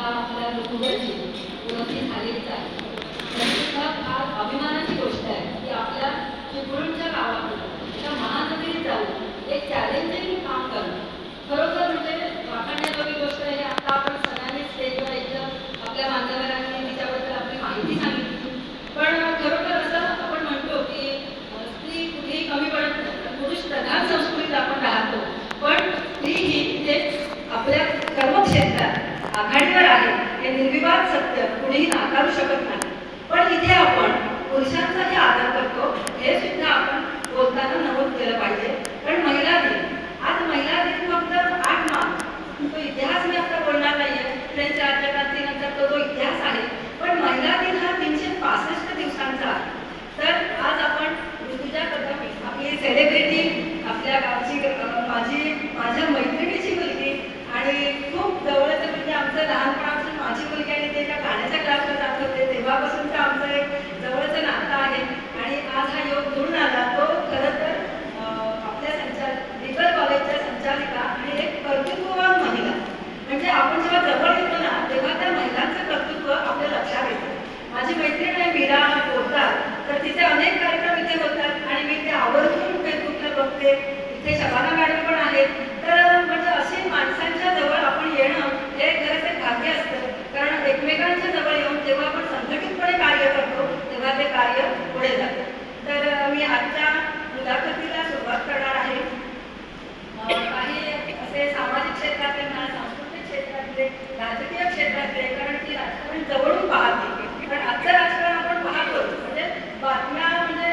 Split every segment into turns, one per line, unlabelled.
आता आपल्या ऋतूवरची उन्नती झालीच आहे. तरीसुद्धा फार अभिमानाची गोष्ट आहे की आपल्या चिपळूणच्या गावातून एका महानगरीत जाऊन एक चॅलेंजिंग काम करणं खरोखर म्हणजे वाखाणण्याजोगी गोष्ट आहे. आता आपण सगळ्यांनी स्टेजवर ऐकलं, आपल्या मान्यवरांनी तिच्याबद्दल आपली माहिती सांगितली, पण खरोखर असं आपण म्हणतो की स्त्री कुठेही कमी पडत नाही. पुरुष प्रधान संस्कृतीत आपण राहतो, पण स्त्री ही म्हणजे आपल्या कर्मक्षेत्रात आघाडीवर आहे हे निर्विवाद सत्य कुणीही नाकारू शकत नाही. पण इथे आपण पुरुषांचाही आदर करतो हे सुद्धा आपण बोलताना नमूद केलं पाहिजे. पण महिला दिन, आज महिला दिन फक्त 8 मार्च, तो इतिहास मी आता बोलणार नाहीये, फ्रेंच राज्यक्रांतीनंतर तो जो इतिहास आहे, पण महिला दिन हा 365 दिवसांचा आहे. तर आज आपण ऋतुजा कदम, आपली सेलिब्रिटी, आपल्या गावची माझ्या मैत्रिणीची मुलगी आणि खूप जवळचं म्हणजे आमचं लहानपणापासून माझी मुलगी आणि ते एका गाण्याच्या क्लासला जात होते तेव्हापासूनचं आमचं एक जवळचं नातं आहे. आणि आज हा योग जुळून आला तो खरं तर आपल्या लिगल कॉलेजच्या संचालिका आणि एक कर्तृत्ववान महिला, म्हणजे आपण जेव्हा जवळ येतो ना तेव्हा त्या महिलांचं कर्तृत्व आपल्या लक्षात येतं. माझी मैत्रीण आहे मीरा बोलतात, तर तिचे अनेक कार्यक्रम इथे होतात आणि मी ते आवर्जून फेसबुकला बघते. इथे शबाना मॅडम पण आहेत. तर म्हणजे अशी माणसांच्या जवळ आपण येणं हे खरंच एक भाग्य असतं, कारण एकमेकांच्या जवळ येऊन जेव्हा आपण संघटितपणे कार्य करतो तेव्हा ते कार्य पुढे जातं. तर मी आजच्या मुलाखतीला सुरुवात करणार आहे. काही असे सामाजिक क्षेत्रातले म्हणा, सांस्कृतिक क्षेत्रातले, राजकीय क्षेत्रातले, कारण ती राजकारण जवळून पाहते. पण आजचं राजकारण आपण पाहतो म्हणजे बातम्या म्हणजे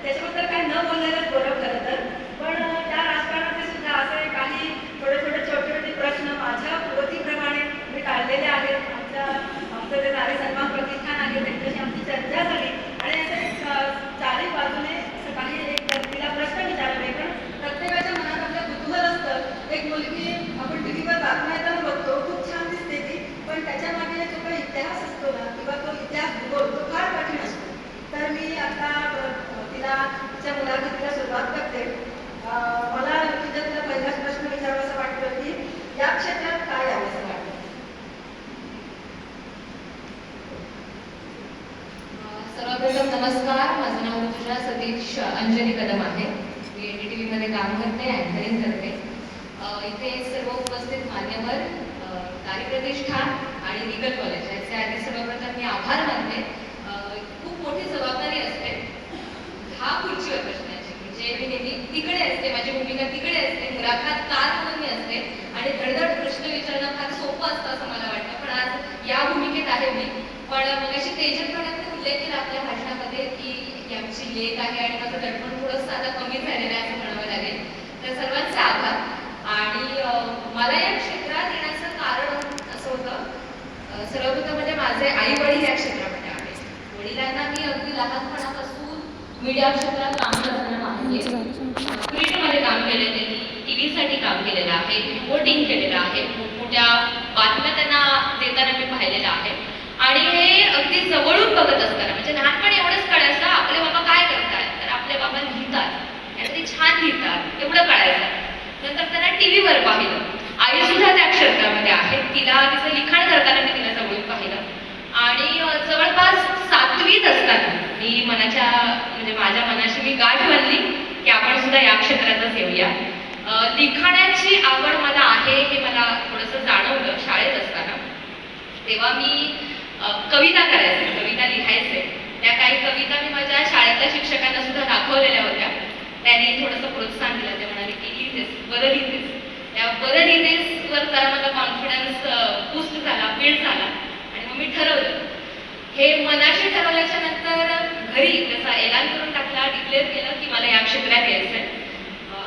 त्याच्याबद्दल काही न बोललेलंच बरं खरं तर. पण त्या राजकारणाचे सुद्धा असे काही छोटे छोटे प्रश्न माझ्या कुवतीप्रमाणे मी काढलेले आहेत. आमचं जे नारी सन्मान प्रतिष्ठान आहे त्यांच्याशी आमची चर्चा झाली आणि असे चारही बाजूने काही एक तिला प्रश्न विचारले. पण प्रत्येकाच्या मनात आपलं कुतूहल असतं. एक मुलगी आपण टीव्हीवर बातम्या येताना बघतो, खूप छान दिसते ती, पण त्याच्यामागे जो काही इतिहास असतो ना किंवा तो इतिहास भूगोल तो फार कठीण असतो. तर मी आता तिच्या मुलाखतीला सुरुवात करते. मला तिला पहिलाच प्रश्न विचारावासा वाटतो की या क्षेत्रात काय आहे असं वाटतं?
सर्वप्रथम नमस्कार, माझं नाव ऋतुजा सतीश अंजली कदम आहे. मी NDTV मध्ये काम करते, अँकरिंग करते. इथे सर्व उपस्थित मान्यवर, नारी प्रतिष्ठान आणि लीगल कॉलेज याचे आधी सर्वप्रथम मी आभार मानते. खूप मोठी जबाबदारी असते 10 खुर्चीवर बसण्याची, म्हणजे मी नेहमी तिकडे असते, माझी भूमिका तिकडे असते, मुलाखतकार म्हणून मी असते आणि धडधड प्रश्न विचारणं फार सोपं असतं असं मला वाटतं. पण आज या भूमिकेत आहे मी. पण मगाशी तेजस्वीने उल्लेख केला आपल्या भाषणामध्ये की आमची लेख आहे आणि माझं दडपण थोडंसं आता कमी झालेलं आहे असं म्हणावं लागेल. तर सर्वांचे आभार. आणि मला या क्षेत्रात येण्याचं कारण असं होतं, सर्वप्रथम म्हणजे माझे आई वडील या क्षेत्रामध्ये आहेत. वडिलांना मी अगदी लहानपणापासून मीडिया क्षेत्रात काम करताना पाहिजे. प्रिंटमध्ये काम केलेलं आहे, टीव्हीसाठी काम केलेलं आहे, रिपोर्टिंग केलेलं आहे, मोठमोठ्या बातम्या त्यांना देताना मी पाहिलेलं आहे. आणि हे अगदी जवळून बघत असताना म्हणजे लहानपणी एवढंच कळायचं आपले बाबा काय करतात, तर आपले बाबा लिहितात आणि ते छान लिहितात एवढं कळायचं. नंतर त्यांना टीव्हीवर पाहिलं. आई सुद्धा त्या क्षेत्रामध्ये आहे, तिचं लिखाण करताना मी तिला जवळून पाहिलं. आणि जवळपास 7वीत असताना मी म्हणजे माझ्या मनाशी मी गाठ बांधली की आपण सुद्धा या क्षेत्रातच येऊया. लिखाणाची आवड मला आहे हे मला थोडंसं जाणवलं शाळेत असताना. तेव्हा मी कविता करायचे, कविता लिहायचे. त्या काही कविता मी माझ्या शाळेतल्या शिक्षकांना सुद्धा दाखवलेल्या होत्या. त्यांनी थोडंसं प्रोत्साहन दिलं. ते म्हणाले की लिहितेस, बरं लिहितेस. त्या बरं लिहितेसवर जरा माझा कॉन्फिडन्स बूस्ट झाला, बिल्ड झाला. आणि मग मी ठरवलं. हे मनाशी ठरवल्याच्या नंतर घरी त्याचा ऐलान करून टाकला, डिक्लेअर केलं की मला या क्षेत्रात यायचंय.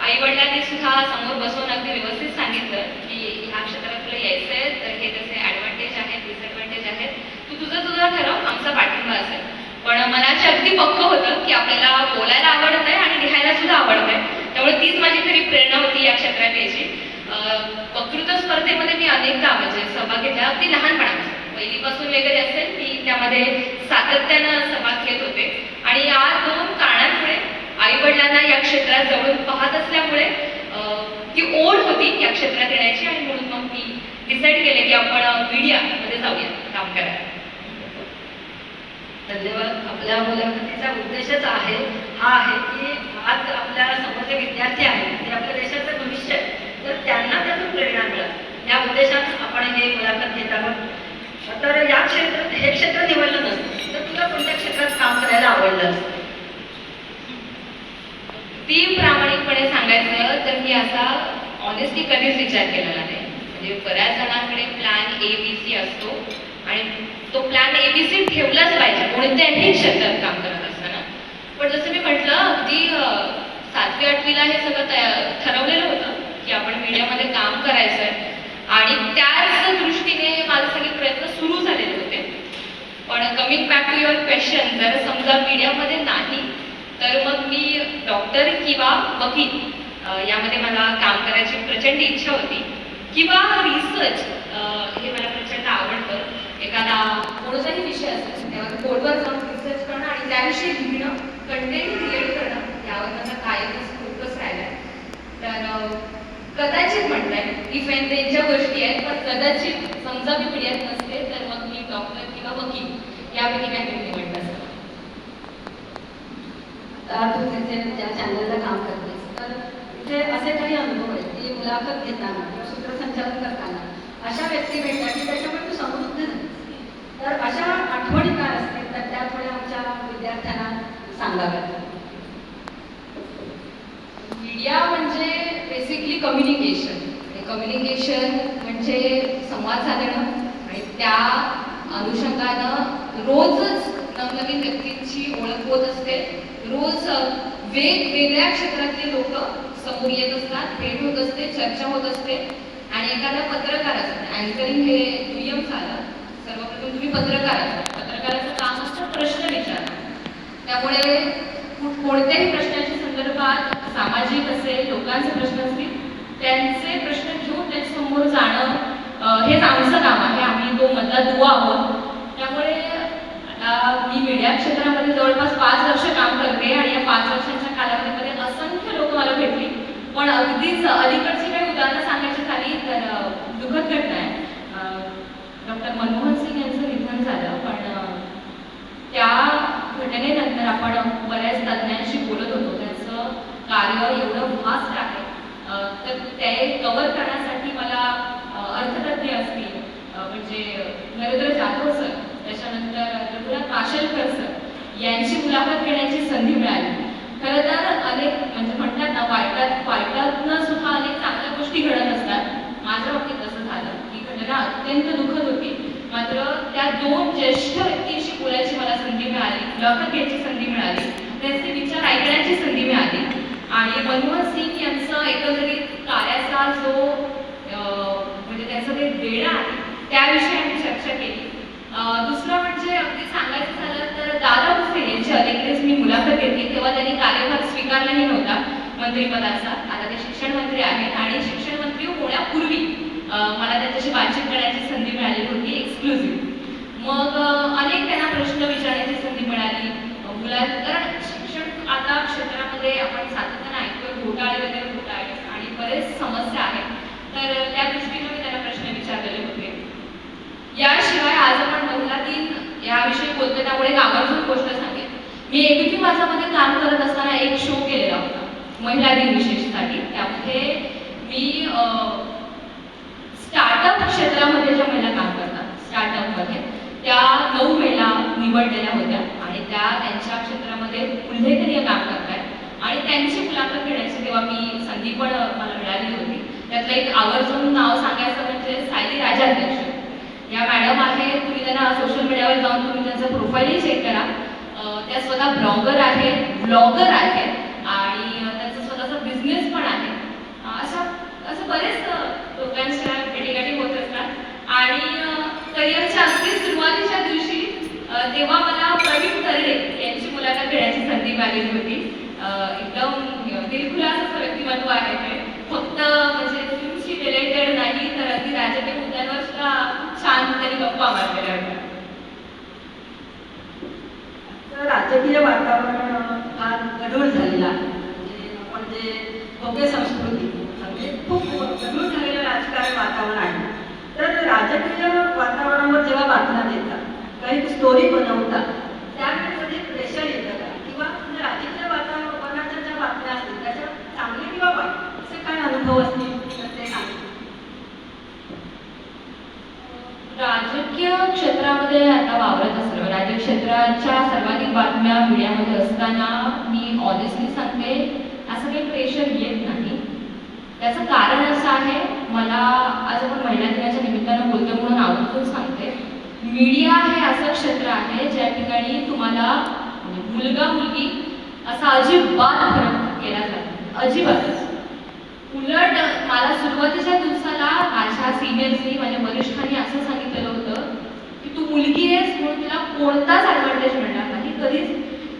आई वडिलांनी सुद्धा समोर बसवून अगदी व्यवस्थित सांगितलं की ह्या क्षेत्रात तुला यायचंय, तर हे त्याचे ॲडव्हान्टेज आहेत, डिसएडव्हान्टेज आहेत, तू तुझं ठरव, आमचा पाठिंबा असेल. पण मनाची अगदी पक्क होतं की आपल्याला बोलायला आवडतंय आणि लिहायला सुद्धा आवडतंय. त्यामुळे तीच माझी खरी प्रेरणा होती या क्षेत्रात यायची. वक्तृत्व स्पर्धेमध्ये मी अनेकदा म्हणजे सहभाग घेतला, अगदी लहानपणापासून पहिलीपासून वगैरे असेल मी त्यामध्ये सातत्यानं सहभाग घेत होते. आणि या 2 कारणांमुळे आई वडिलांना या क्षेत्रात जवळून पाहत असल्यामुळे ती ओढ होती या क्षेत्रात येण्याची आणि म्हणून मग मी डिसाईड केले की आपण मीडियामध्ये जाऊया काम करायला.
धन्यवाद. आपल्या मुलाखतीचा उद्देशच हा आहे की आज आपल्या समोर जे विद्यार्थी आहेत ते आपल्या देशाचं भविष्य आहे, तर त्यांना त्यातून प्रेरणा मिळेल या उद्देशात आपण हे मुलाखत घेत आहोत. तर या क्षेत्रात हे क्षेत्र निवडलं नसतं तर तुला कोणत्या क्षेत्रात काम करायला आवडलं असतं?
ती प्रामाणिकपणे सांगायचं तर मी असा ऑनेस्टली कधीच विचार केलेला नाही. म्हणजे बऱ्याच जणांकडे प्लॅन ABC असतो आणि तो प्लॅन ABC ठेवलाच पाहिजे कोणत्याही क्षेत्रात काम करत असताना. पण जसं मी म्हटलं अगदी 7वी 8वीला हे सगळं ठरवलेलं होतं की आपण मीडियामध्ये काम करायचं आहे आणि त्याच दृष्टीने माझे सगळे प्रयत्न सुरू झालेले होते. पण coming back to your question, जर समजा मीडियामध्ये नाही तर मग मी डॉक्टर किंवा वकील यामध्ये मला काम करायची प्रचंड इच्छा होती किंवा रिसर्च हे मला प्रचंड आवडतं. एखादा कोणताही विषय असेल त्यावर बोर्डवर जाऊन रिसर्च करणं आणि त्याविषयी लिहिणं, कंटेंट क्रिएट करणं यावर माझा कायमच फोकस राहिला आहे. तर कदाचित म्हटलंय इफ अँड त्यांच्या गोष्टी आहेत, पण कदाचित समजा मी मीडियात नसते तर मग मी डॉक्टर किंवा वकील यापैकी काहीतरी निवडलं असतं.
आता तू तिथे ज्या चॅनलला काम करतेस तर तिथे असे काही अनुभव आहेत की मुलाखत घेताना किंवा सूत्रसंचालन करताना अशा व्यक्ती भेटल्या की त्याच्यामुळे तू समृद्ध झालीस. तर अशा आठवणी काय असतील तर त्या थोड्या आमच्या विद्यार्थ्यांना सांगाव्यात.
मीडिया म्हणजे बेसिकली कम्युनिकेशन. कम्युनिकेशन म्हणजे संवाद साधणं आणि त्या अनुषंगानं रोजच नवनवीन व्यक्तींची ओळख होत असते. रोज वेगवेगळ्या क्षेत्रातले लोक समोर येत असतात, भेट होत असते, चर्चा होत असते. आणि एखादा पत्रकार असतात, अँकरिंग हे दुय्यम झालं. सर्वप्रथम तुम्ही पत्रकार असतात, पत्रकाराचं काम असतं प्रश्न विचारणं. त्यामुळे कोणत्याही प्रश्नाच्या संदर्भात सामाजिक असेल, लोकांचे प्रश्न असतील, त्यांचे प्रश्न घेऊन त्याच्यासमोर जाणं हेच आमचं काम आहे. आम्ही तो मधला दुवा आहोत. त्यामुळे आता मी मीडिया क्षेत्रामध्ये जवळपास 5 वर्ष काम करते आणि या 5 वर्षांच्या कालावधीमध्ये असंख्य लोक मला भेटली. पण अगदीच अलीकडची काही उदाहरणं सांगायची झाली तर दुःखद घटना आहे. डॉक्टर मनमोहन सिंग यांचं निधन झालं. पण त्या घटनेनंतर आपण बऱ्याच तज्ज्ञांशी बोलत होतो. त्यांचं कार्य एवढं व्हास्ट आहे तर ते कव्हर करण्यासाठी मला अर्थतज्ज्ञ असतील म्हणजे नरेंद्र जाधव सर, त्याच्यानंतर रघुनाथ माशेलकर सर यांची मुलाखत घेण्याची संधी मिळाली. खरं तर अनेक म्हणजे म्हणतात ना वाईटातनं सुद्धा अनेक चांगल्या गोष्टी घडत असतात. माझ्या बाबतीत असं झालं की घटना अत्यंत दुःखद होती. मात्र त्या 2 ज्येष्ठ व्यक्तींशी बोलायची मला संधी मिळाली, मुलाखत घ्यायची संधी मिळाली, त्यांचे विचार ऐकण्याची संधी मिळाली. आणि मनमोहन सिंग यांचं एकंदरीत कार्याचा जो म्हणजे त्यांचं ते देणं आहे त्याविषयी आम्ही चर्चा केली. दुसरं म्हणजे अगदी सांगायचं झालं तर दादा भुसे यांची अलीकडेच मी मुलाखत घेतली. तेव्हा त्यांनी कार्यभार स्वीकारलाही नव्हता मंत्रिपदाचा. आता ते शिक्षण मंत्री आहेत आणि शिक्षण मंत्री होण्यापूर्वी मला त्यांच्याशी बातचीत करण्याची संधी मिळाली होती एक्सक्लुझिव्ह. मग अनेक त्यांना प्रश्न विचारण्याची संधी मिळाली. कारण शिक्षण आता क्षेत्रामध्ये आपण सातत्याने ऐकतोय घोटाळे वगैरे घोटाळे आणि बरेच समस्या आहेत. तर त्या दृष्टीने मी त्यांना प्रश्न विचारलेले होते. याशिवाय आज आपण महिला दिन याविषयी बोलतो त्यामुळे एक आवर्जून गोष्ट सांगेन. मी ABP माझामध्ये काम करत असताना एक शो केलेला होता महिला दिन विशेषसाठी. त्यामध्ये मी स्टार्टअप क्षेत्रामध्ये ज्या महिला काम करतात स्टार्टअपमध्ये त्या 9 महिला निवडलेल्या होत्या आणि त्या त्यांच्या क्षेत्रामध्ये उल्लेखनीय काम करतात आणि त्यांची मुलाखत घेण्याची तेव्हा मी संधी पण मला मिळाली होती. त्यातलं एक आवर्जून नाव सांगायचं म्हणजे सायली राजाध्यक्ष या मॅडम आहेत. तुम्ही त्यांना सोशल मीडियावर जाऊन तुम्ही त्यांचं प्रोफाईलही चेक करा. त्या स्वतः ब्लॉगर आहेत आणि त्यांचा स्वतःचा बिझनेस पण आहे. असं बरेच लोकांच्या भेटीगाठी होत असतात. आणि करिअरच्या अगदी सुरुवातीच्या दिवशी तेव्हा मला प्रवीण तरडे यांची मुलाखत घेण्याची संधी मिळालेली होती. एकदम दिलखुलास असं व्यक्तिमत्व आहे ते. फक्त म्हणजे फिल्मशी रिलेटेड नाही तर अगदी राजकीय मुद्द्यांवर सुद्धा छान त्यांनी गप्पा मारलेल्या होत्या.
राजकीय वातावरण फार गढूळ झालेलं आहे. म्हणजे भव्य संस्कृती म्हणजे खूप गढूळ झालेलं राजकारण वातावरण आहे. तर राजकीय वातावरणावर जेव्हा बातम्या देतात, काही स्टोरी बनवतात, त्यामध्ये प्रेशर येतं का? किंवा राजकीय वातावरणाच्या ज्या बातम्या असतील त्याच्या चांगले किंवा वाईट असे काय अनुभव असतील तर ते सांगा.
राजकीय क्षेत्रामध्ये आता वावरत असलो, राजकीय क्षेत्राच्या सर्वाधिक बातम्या मीडियामध्ये असताना मी ऑनेस्टली सांगते असं काही प्रेशर येत नाही. त्याचं कारण असं आहे, मला आज आपण महिला दिनाच्या निमित्तानं बोलतो म्हणून आवर्जून सांगते, मीडिया हे असं क्षेत्र आहे ज्या ठिकाणी तुम्हाला मुलगा मुलगी असा अजिबात फरक केला जातो, अजिबातच. उलट मला सुरुवातीच्या दिवसाला माझ्या सिनियर्सनी, माझ्या वरिष्ठांनी असं सांगितलेलं होतं की तू मुलगी आहेस म्हणून तुला कोणताच ॲडव्हान्टेज मिळणार नाही कधीच,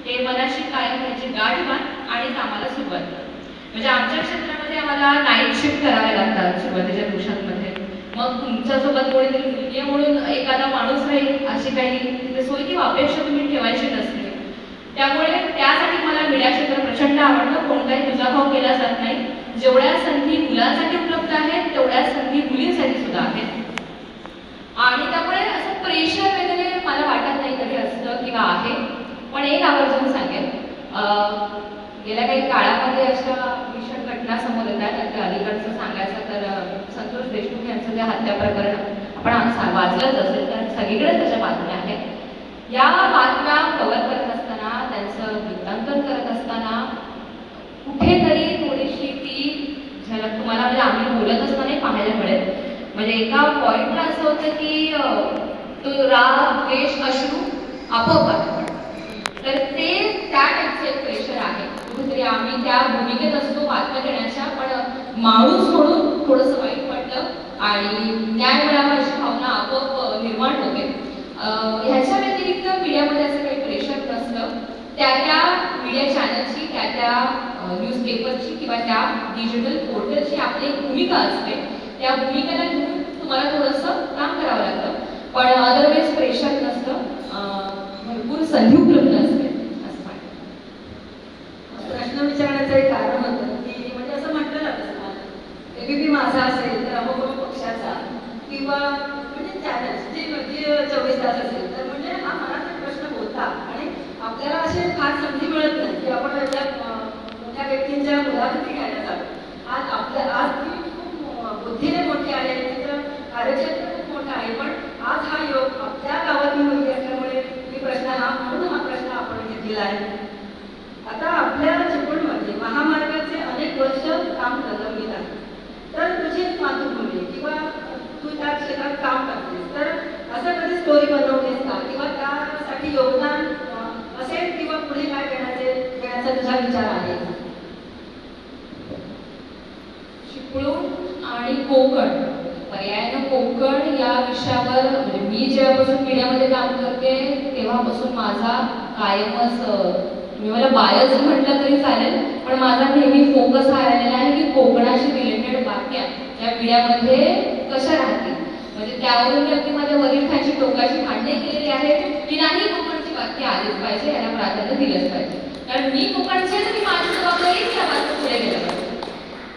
हे मनाशी कायम ह्याची गाठ बांध आणि कामाला सुरुवात कर. म्हणजे आमच्या क्षेत्रामध्ये आम्हाला नाईट शिफ्ट कराव्या लागतात सुरुवातीच्या दिवसांमध्ये. मग तुमच्यासोबत कोणीतरी मुलगी आहे म्हणून एखादा माणूस राहील अशी काही तिथे सोय किंवा अपेक्षा तुम्ही ठेवायची नसते. त्यामुळे त्यासाठी मला मीडिया क्षेत्र प्रचंड आवडतं. कोणताही दुजाभाव केला जात नाही. जेवढ्या संधी मुलांसाठी उपलब्ध आहेत तेवढ्या संधी मुलींसाठी सुद्धा आहेत. आणि त्यामुळे असं प्रेशर वगैरे मला वाटत नाही कधी असतं किंवा आहे. पण एक आवर्जून सांगेन, गेल्या काही काळामध्ये अशा भीषण घटना समोर येतात. त्या अलीकडचं सांगायचं तर संतोष देशमुख यांचं जे हत्या प्रकरण आपण वाचलंच असेल, तर सगळीकडेच त्याच्या बातम्या आहेत. या बातम्या कव्हर करत असताना, त्यांचं वृत्तांकन करत असताना कुठेतरी थोडीशी ती झलक तुम्हाला म्हणजे आम्ही बोलत असताना पाहायला मिळेल. म्हणजे एका पॉईंटला असं होतं की तो राग, द्वेष, अश्रू आपोआप. तर ते त्या टाईपचं एक प्रेशर आहे. कुठेतरी आम्ही त्या भूमिकेत असतो बातम्या देण्याच्या, पण माणूस म्हणून थोडंसं वाईट वाटतं आणि न्याय मिळावा अशी भावना आपोआप निर्माण होते. ह्याच्या व्यतिरिक्त मीडियामध्ये असं काही प्रेशर नसतं. त्या मीडिया चॅनलची, त्या न्यूजपेपरची किंवा त्या डिजिटल पोर्टलची आपली एक भूमिका असते. त्या भूमिकेला घेऊन तुम्हाला थोडंसं काम करावं लागतं, पण अदरवाईज प्रेशर नसतं. भरपूर संधी उपलब्ध असते असं वाटतं.
प्रश्न विचारण्याचं एक कारण होतं की म्हणजे असं म्हटलं जातं, एबीपी माझा असेल तर अमुक पक्षाचा किंवा म्हणजे चॅनल्स जे 24 तास असेल तर म्हणजे हा मनाचा प्रश्न होता आणि आपल्याला असे फार संधी मिळत नाही की आपण एवढ्या मोठ्या व्यक्तींच्या मुलाखती घ्यायला जातो. आज ती खूप बुद्धीने मोठी आहे, तिचं कार्यक्षेत्र खूप मोठं आहे, पण आज हा योग आपल्या गावातली मुलगी असल्यामुळे म्हणून हा प्रश्न आपण घेतलेला आहे. आता आपल्या चिपळूणमध्ये महामार्गाचे अनेक वर्ष काम प्रलंबित आहे. तर तुझी मातृभूमी किंवा तू त्या क्षेत्रात काम करतेस, तर असं कधी स्टोरी बनवतेस का किंवा त्यासाठी योगदान असेल किंवा पुढे काय देण्याचा तुझा विचार आहे?
चिपळूण आणि कोकण, पर्यायानं कोकण या विषयावर म्हणजे मी जेव्हापासून मीडियामध्ये काम करते तेव्हापासून माझा कायमच, मला बायस म्हटलं तरी चालेल, पण माझा नेहमी फोकस हा राहिलेला आहे की कोकणाशी रिलेटेड बातम्या या मीडियामध्ये कशा राहतील. म्हणजे त्यावरून मी अगदी माझ्या वरिष्ठांची टोकाची भांडणे केलेली आहेत की नाही, कोकणची बातमी आलीच पाहिजे, याला प्राधान्य दिलंच पाहिजे. कारण मी कोकणचे तर मी माझी जबाबदारी त्या बातमी पुढे गेलं पाहिजे.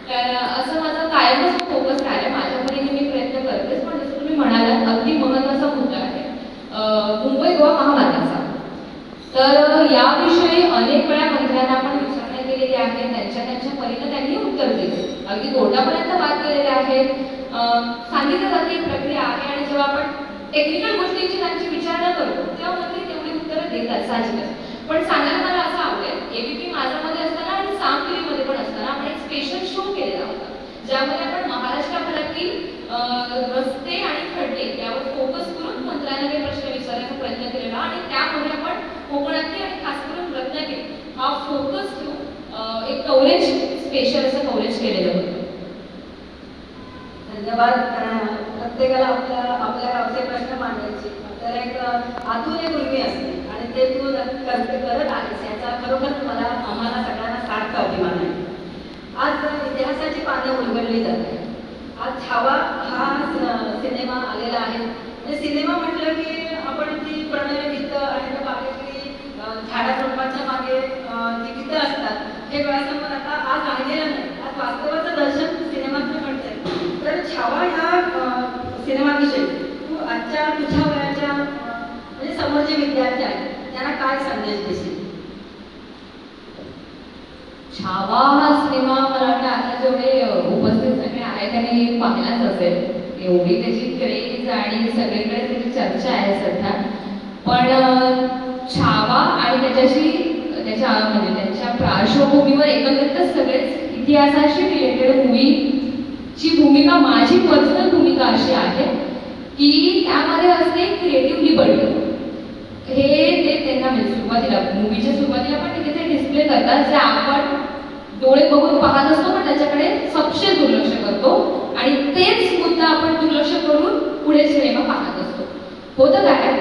तर असं माझं कायमच फोकस राहिलं. माझ्या परीने मी प्रयत्न करतेच, पण जसं तुम्ही म्हणालात अगदी महत्त्वाचा मुद्दा आहे मुंबई गोवा महामार्गाचा. तर याविषयी अनेक वेळा मंत्र्यांना आपण विचारणा केलेली आहे. त्यांच्या परीने त्यांनी उत्तर दिले, अगदी कोर्टापर्यंत बात केलेले आहेत. सांगितलं जाते प्रक्रिया आहे आणि जेव्हा आपण टेक्निकल गोष्टींची त्यांची विचारणा करतो तेव्हा मंत्री तेवढी उत्तरं देतात साहजिकच. पण सांगायला मला असं आवडेल, एबीपी माझामध्ये असताना आणि सामगिरीमध्ये पण असताना आपण एक स्पेशल शो केलेला होता ज्यामध्ये आपण महाराष्ट्राभरातील रस्ते आणि खड्डे यावर फोकस करून मंत्र्यांना काही प्रश्न विचारण्याचा प्रयत्न केलेला आणि त्यामध्ये आपण कोकणातले आणि खास करून रत्नागिरी हा फोकस घेऊन एक कव्हरेज, स्पेशल असं कव्हरेज केलेलं होतं.
धन्यवाद. प्रत्येकाला आपल्या गावचे प्रश्न मांडायचे आपल्याला एक आतून एक उर्मी असते आणि ते तू करत आहेस याचा खरोखर आम्हाला सगळ्यांना सार्थ अभिमान आहे. आज इतिहासाची पानं उलगडली जाते. आज छावा हा सिनेमा आलेला आहे. म्हणजे सिनेमा म्हटलं की आपण ती प्रणय गीतं आणि त्या बागेतली झाडाझुडपांच्या मागे ती गीतं असतात हे डोळ्यासमोर आता आज राहिलेलं नाही. आज वास्तवाचं दर्शन सिनेमातून घडतंय. तर छावा ह्या सिनेमाविषयी समोर जे विद्यार्थी आहेत त्यांना काय संदेश देशील?
छावा हा सिनेमा मला वाटतं आता जेवढे उपस्थित सगळे आहेत त्यांनी पाहिलाच असेल. एवढी त्याची क्रेज आणि सगळीकडे त्याची चर्चा आहे सध्या. पण छावा आणि त्याच्या म्हणजे त्यांच्या पार्श्वभूमीवर एकंदरीतच सगळेच इतिहासाशी रिलेटेड मूवीची भूमिका, माझी पर्सनल भूमिका अशी आहे की त्यामध्ये असते क्रिएटिव्ह लिबर्टी. हे ते त्यांना म्हणजे सुरुवातीला मूवीच्या सुरुवातीला पण ते डिस्प्ले करतात, जे आपण डोळे बघून पाहत असतो पण त्याच्याकडे सपशेल दुर्लक्ष करतो आणि तेच मुद्दा आपण दुर्लक्ष करून पुढे सिनेमा पाहत असतो. होतं काय,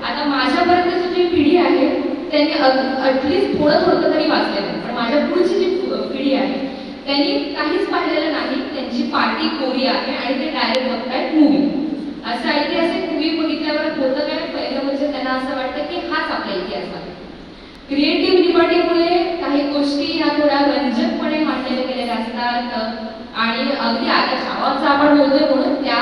आता माझ्यापर्यंतची जी पिढी आहे त्यांनी ॲटलिस्ट थोडं तरी वाचलेलं आहे, पण माझ्या पुढची जी पिढी आहे त्यांनी काहीच पाहिलेलं नाही. त्यांची पार्टी कोरी आहे आणि ते डायरेक्ट बघतायत मूवी. असं ऐतिहासिक मूवी बघितल्यावर होतं काय, पहिलं म्हणजे त्यांना असं वाटतं की हाच आपला इतिहास आहे. क्रिएटिव्ह लिबर्टीमुळे काही गोष्टी ह्या थोड्या रंजकपणे मांडलेल्या गेलेल्या असतात आणि अगदी आता छावाचा आपण बोलतोय म्हणून त्या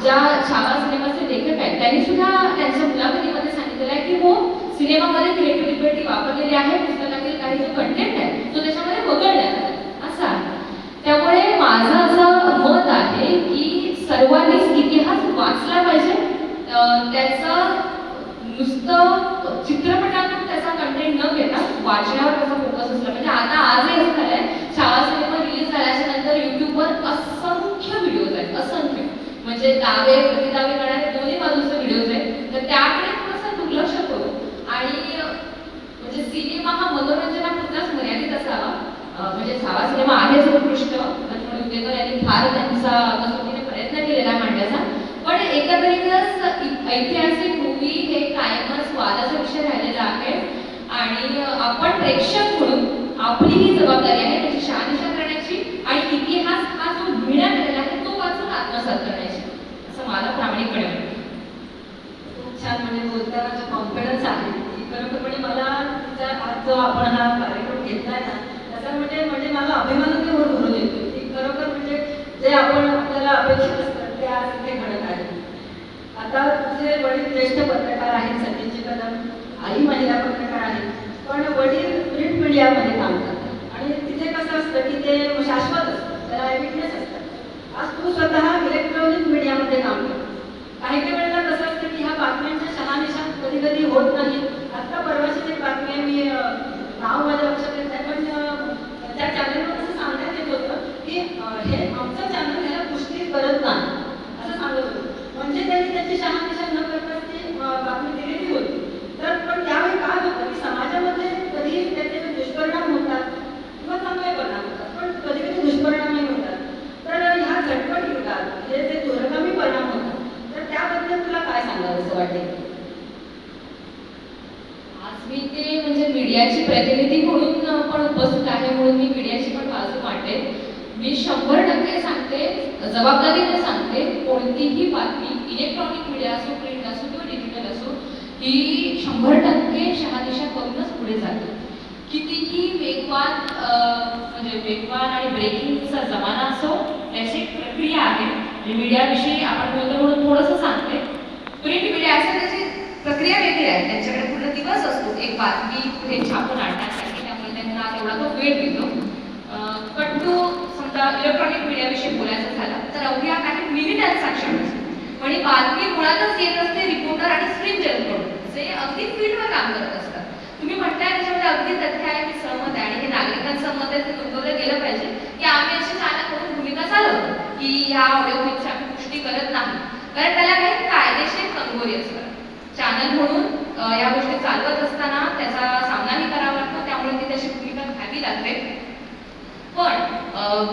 ज्या छावा सिनेमाचे लेखक आहेत त्यांनी सुद्धा त्यांच्या मुलाखतीमध्ये सांगितलेलं आहे की हो, सिनेमामध्ये क्रिएटिव्ह लिबर्टी वापरलेली आहे, पुस्तकातील काही जो कंटेंट आहे तो त्याच्यामध्ये वगळण्यात आला असं आहे. त्यामुळे माझं असं मत आहे की सर्वांनीच इतिहास वाचला पाहिजे. त्याचं नुसतं चित्रपटातून त्याचा कंटेंट न घेता वाचण्यावर त्याचा फोकस असला म्हणजे आता आजही असं झालंय, छावा सिनेमा रिलीज झाल्याच्या नंतर युट्यूबवर असंख्य व्हिडिओज आहेत, असंख्य म्हणजे दावे प्रतिदावे करणारे दोन्ही बाजूचे व्हिडिओज आहेत. तर त्याकडे थोडंसं दुर्लक्ष करू आणि म्हणजे सिनेमा हा मनोरंजनापुरताच मर्यादित असावा. म्हणजे छावा सिनेमा आहेच उत्कृष्ट, लक्ष्मण उदेकर यांनी फार त्यांचा कसोटीने प्रयत्न केलेला मांडण्याचा, पण एकंदरीतच ऐतिहासिक मूवी हे कायमच वादाचा विषय राहिलेला आहे आणि आपण प्रेक्षक म्हणून आपली ही जबाबदारी आहे त्याची शहानिशा करण्याची आणि इतिहास हा जो लिहिण्यात आलेला आहे तो वाचून आत्मसात करण्याची, असं मला प्रामाणिकपणे वाटतं.
खूप छान म्हणजे बोलताना जो कॉन्फिडन्स आहे की खरोखरपणे मला तुमचा आज जो आपण हा कार्यक्रम घेतलाय ना त्याचा म्हणजे मला अभिमानाने भरून येतो की खरोखर म्हणजे जे आपण आपल्याला अपेक्षित असतात ते आज इथे घडत आहे. आता तुझे वडील ज्येष्ठ पत्रकार आहेत, सतीश कदम, आई महिला पत्रकार आहेत, पण वडील प्रिंट मीडियामध्ये काम करतात आणि तिथे कसं असतं की ते शाश्वत असतं, त्याला विटनेस असतात. आज तू स्वतः इलेक्ट्रॉनिक मीडियामध्ये काम करतो. काही काही वेळेला कसं असतं की ह्या बातम्यांच्या शहानिशा कधी कधी होत नाही. आत्ता परवाचीच एक बातमी आहे, मी नाव माझ्या लक्षात येत नाही, पण त्या चॅनलवर असं सांगण्यात येत होतं की हे आमचं चॅनल ह्याला पुष्टी करत नाही असं सांगत होतं. म्हणजे त्यांनी त्याची शहानिशा न करता ती बातमी दिलेली होती. तर पण त्यावेळी काय होतं की समाजामध्ये कधी त्याचे दुष्परिणाम होतात किंवा चांगले परिणाम होतात, पण कधी कधी दुष्परिणामही होतात. तर ह्या झटपट युगात हे जे दूरगामी परिणाम होतात तर त्याबद्दल तुला काय सांगावं असं वाटेल?
आज मी ते म्हणजे मीडियाची प्रतिनिधी म्हणून पण उपस्थित आहे म्हणून मी मीडियाची पण बाजू मांडते. मी 100% सांगते, जबाबदारीने सांगते, कोणतीही बातमी इलेक्ट्रॉनिक मीडिया असो, प्रिंट असो किंवा डिजिटल असो ही 100% शहानिशा करूनच पुढे जाते. कितीही वेगवान म्हणजे वेगवान आणि ब्रेकिंगचा जमाना असो त्याची एक प्रक्रिया आहे. मीडियाविषयी आपण बोलतो म्हणून थोडंसं सांगते. प्रिंट मीडिया असं त्याची प्रक्रिया वेगळी आहे, त्यांच्याकडे पूर्ण दिवस असतो एक बातमी पुढे छापून आणण्यासाठी, त्यामुळे त्यांना तेवढा तो वेळ मिळतो. पण तो समजा इलेक्ट्रॉनिक मीडियाविषयी बोलायचं झालं तर अवघ्या काही मिनिटात साक्षर असतो. पण ही बातमी मुळातच येत असते रिपोर्टर आणि स्क्रीन कडून, जे अगदी फील्डवर काम करत असतात. तुम्ही म्हणताय त्याच्यामध्ये अगदी तथ्य आहे, मी सहमत आहे आणि हे नागरिकांचं मत आहे ते नोंदवलं गेलं पाहिजे की आम्ही अशी चॅनल म्हणून भूमिका चालवतो की ह्या ऑडिओ क्लिपची आम्ही पुष्टी करत नाही, कारण त्याला काही कायदेशीर कंगोरी असतात. चॅनल म्हणून या गोष्टी चालवत असताना त्याचा सामनाही करावा लागतो, त्यामुळे ती तशी भूमिका घ्यावी लागते. पण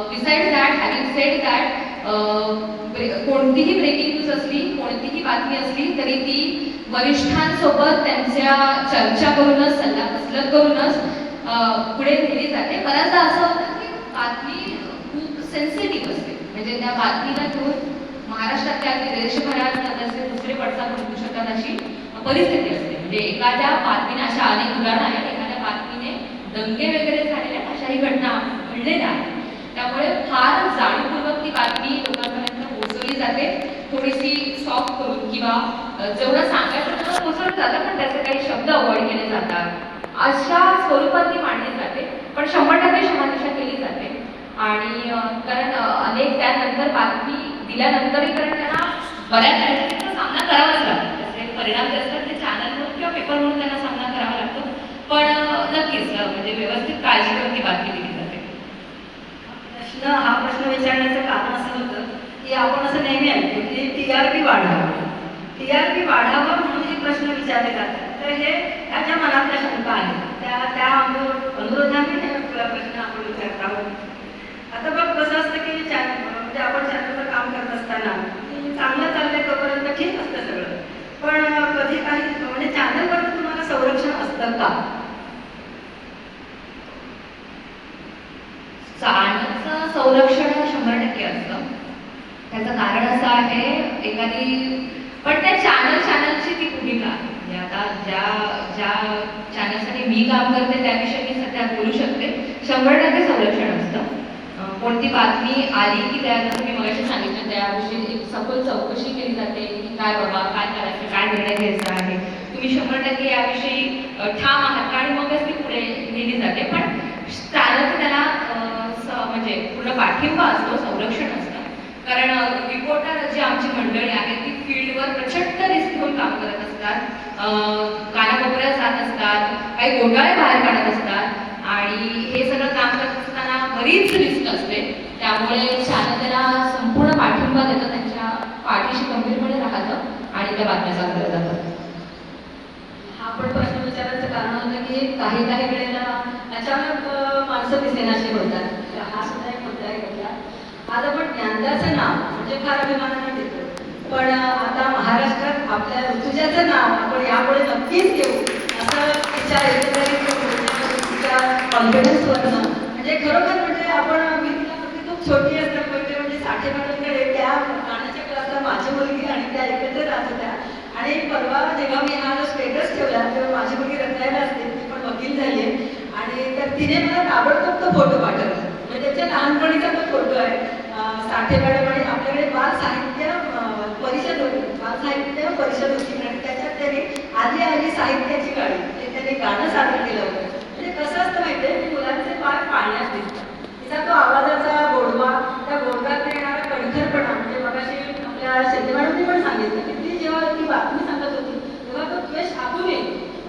beside that, having sed that, कोणतीही ब्रेकिंग न्यूज असली, कोणतीही बातमी असली तरी ती वरिष्ठांसोबत त्यांच्या चर्चा करूनच, सल्लामसलत करूनच पुढे नेली जाते. बऱ्याचदा असं होतं की बातमी खूप सेन्सिटिव्ह असते, म्हणजे त्या बातमीला घेऊन महाराष्ट्रातल्या अगदी देशभरात त्याचे दुसरे पडसाद उमटू शकतात अशी परिस्थिती असते. म्हणजे एखाद्या बातमीने, अशा अनेक उदाहरणं आहेत, एखाद्या बातमीने दंगे वगैरे झालेल्या अशाही घटना घडलेल्या आहेत. त्यामुळे फार जाणीवपूर्वक ती बातमी लोकांपर्यंत पोहोचवली जाते, थोडीशी सॉफ्ट करून किंवा जेवढं सांगायचं पोचवलं जातं पण त्याचे काही शब्द अवॉइड केले जातात अशा स्वरूपात ती मांडली जाते. पण 100% क्षमादिशा केली जाते. आणि कारण अनेक त्यानंतर बातमी दिल्यानंतरही कारण त्यांना बऱ्याच अडचणींचा सामना करावाच लागतो. त्याचे परिणाम जे असतात ते चॅनल म्हणून किंवा पेपर म्हणून त्यांना सामना करावा लागतो. पण नक्कीच म्हणजे व्यवस्थित काळजी करून ती बातमी दिली जाते.
हा प्रश्न विचारण्याचं कारण असं होतं की आपण असं नेहमी ऐकतो की TRP वाढावं, TRP वाढावं म्हणून हे प्रश्न विचारले जातात. तर हे त्याच्या मनातल्या शंका आहेत, त्या अनुरोधाने हे प्रश्न आपण विचारत आहोत. आता बघ कसं असतं की म्हणजे आपण चॅनलवर काम करत असताना चांगलं चाललंय तोपर्यंत ठीक असतं सगळं, पण कधी काही म्हणजे चॅनलवर तुम्हाला संरक्षण असतं का?
चॅनलचं संरक्षण 100% असतं. त्याचं कारण असं आहे पण त्या चॅनलची ती भूमिका म्हणजे आता ज्या चॅनलसाठी मी काम करते त्याविषयी मी सध्या बोलू शकते. 100% संरक्षण असतं. कोणती बातमी आली की त्यानंतर मी मगाशी सांगितलं त्याविषयी एक सखोल चौकशी केली जाते की काय बाबा काय करायचं, काय निर्णय घ्यायचा आहे, तुम्ही 100% याविषयी ठाम आहात का, आणि मगच ती पुढे नेली जाते. पण चॅनलचं त्याला म्हणजे पूर्ण पाठिंबा असतो, संरक्षण असतं. कारण रिपोर्टर जी आमची मंडळी आहे ती फील्डवर प्रचंड रिस्क घेऊन काम करत असतात, कानाकोपऱ्यात जात असतात, काही घोटाळे बाहेर काढत असतात आणि हे सगळं काम करत असताना बरीच रिस्क असते. त्यामुळे चॅनल त्याला संपूर्ण पाठिंबा देतं, त्यांच्या पाठीशी गंभीरपणे राहतं आणि त्या बातम्या सांगल्या जातात.
हा पण प्रश्न विचारायचं कारण होतं की काही वेळेला अचानक माणसं दिसेनाशी होतात. हा सुद्धा एक मुद्दा आहे का? आज आपण ज्ञानदाचं नाव म्हणजे फार अभिमानाने देतो, पण आता महाराष्ट्रात आपल्या ऋतुजाचं नाव आपण यापुढे नक्कीच घेऊ असं तिच्या एकंदरीत कॉन्फिडन्सवरनं म्हणजे खरोखर म्हणजे आपण मी तिला खूप छोटी असतात म्हणजे 60 मॅडमकडे त्या गाण्याच्या क्लासला माझी मुलगी आणि त्या एकत्र राहत होत्या. आणि परवा जेव्हा मी हा स्टेटस ठेवला तेव्हा माझी मुलगी रत्नायला असते, ती पण वकील झाली आहे. आणि तर तिने मला ताबडतोब तो फोटो पाठवला, म्हणजे त्याच्या लहानपणीचा तो फोटो आहे. 60 मॅडम आणि आपल्याकडे बाल साहित्य परिषद होती, बाल साहित्य परिषद होती आणि त्याच्यात त्यांनी आली आली साहित्याची गाडी हे त्यांनी गाणं सादर केलं होतं. म्हणजे कसं असतं माहिती आहे की मुलांचे पाय पाळण्यात दिसतात, तिचा तो आवाजाचा गोडवा, त्या गोडव्यात येणारा कणखरपणा म्हणजे मगाशी आपल्या शेट्टी मॅडमनी पण सांगितलं की ती जेव्हा ती बातमी सांगत होती तेव्हा तो द्वेष आतून येईल.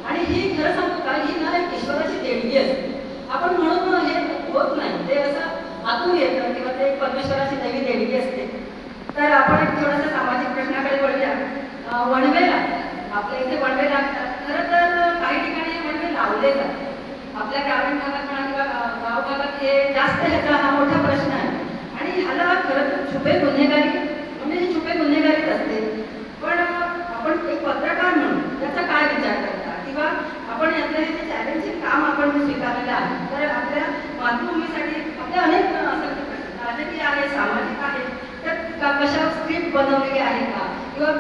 आणि ही खरं सांगतो का ही ना एक ईश्वराची देणगी असते. आपण म्हणून हे होत नाही, ते असं आतून येतं किंवा ते एक परमेश्वराची नवी देणगी असते. तर आपण एक थोडासा सामाजिक प्रश्नाकडे वळूया. वणवे लागतात, आपल्या इथे वणवे लागतात. खरं तर काही ठिकाणी हे वणवे लावले जातात. आपल्या ग्रामीण भागात म्हणा किंवा गाव भागात हे जास्त ह्याचा हा मोठा प्रश्न आहे. आणि ह्याला खरं तर छुपे गुन्हेगारी म्हणजे ही छुपे गुन्हेगारीच असते. पण आपण एक पत्रकार म्हणून त्याचा काय विचार करता किंवा आपण यातलं हे जे चॅलेंजिंग काम आपण स्वीकारलेलं आहे तर आपल्या मातृभूमीसाठी आपले अनेक राजकीय आहे, सामाजिक आहे, तर कशा स्क्रिप्ट बनवलेली आहे का किंवा